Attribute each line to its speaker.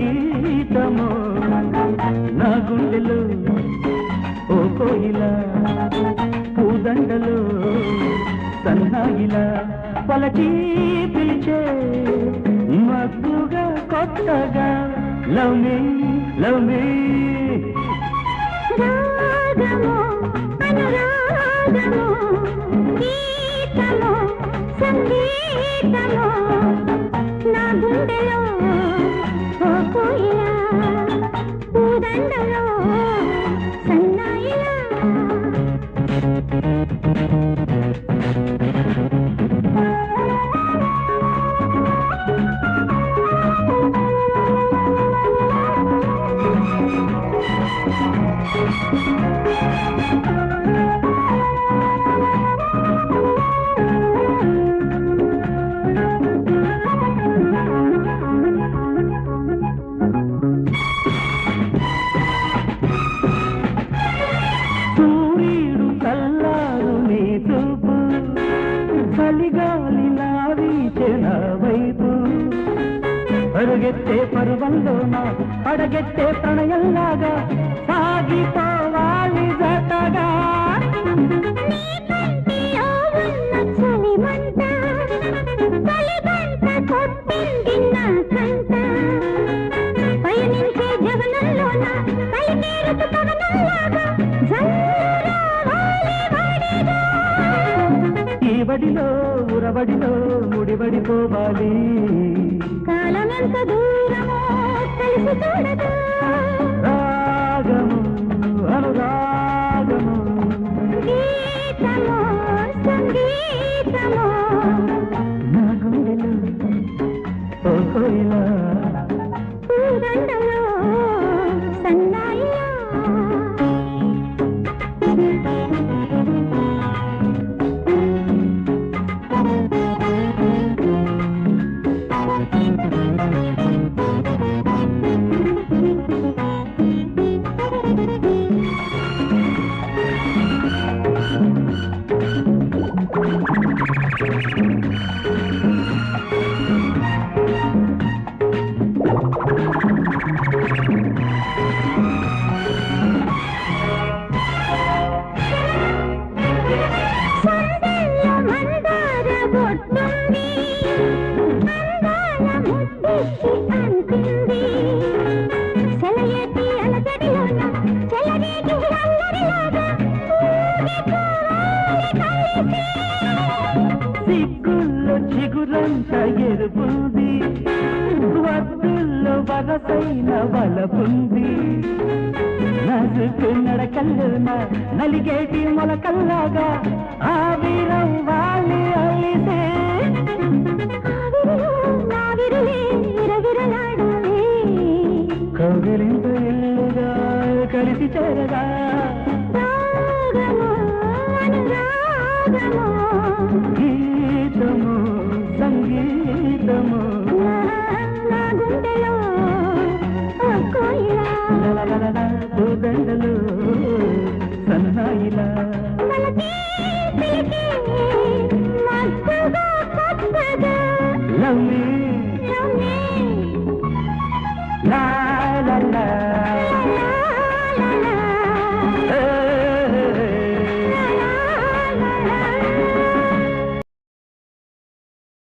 Speaker 1: సంగీతము నా గుండెలో ఓ కోయిల పూదండలో సన్నాయిలా పలకి పిలిచే మగ్గుగా కొత్తగా లవ్ మీ లవ్ మీ
Speaker 2: రాగము అనురాగము గీతము సంగీతము నా గుండెలో ఓ కోయిల పూదండలో సన్నాయిలా
Speaker 1: సూర్యుడు కల్లారు నీ చూపు చలిగాలి వీచెన వైపు పరుగెత్తే పరువంలోన అడగెత్తే ప్రణయంలాగా సాగిపోవాలి జతగా ఈ వడిలో ఉరవడిలో ముడివడిపోవాలి
Speaker 2: కాలమెంత దూరమో కలిసి చూడగా
Speaker 1: రాగము అనురాగము
Speaker 2: గీతము సంగీతము
Speaker 1: నా గుండెలో ఓ కోయిల
Speaker 2: పూదండలో సన్నాయిలా
Speaker 1: సిగ్గుల్లో చిగురంత ఎరుపుంది వద్దుల్లో వరసైన వలపుంది నసుకు నడకల్లోన నలిగేటి మొలకల్లాగా ఆవిరం వాలి అలిసే కవిలింత ఇల్లుగా కలిసి చేరగా గీతము సంగీతము
Speaker 2: నా గుండెలో ఓ కోయిల
Speaker 1: పూదండలు సన్నాయిలా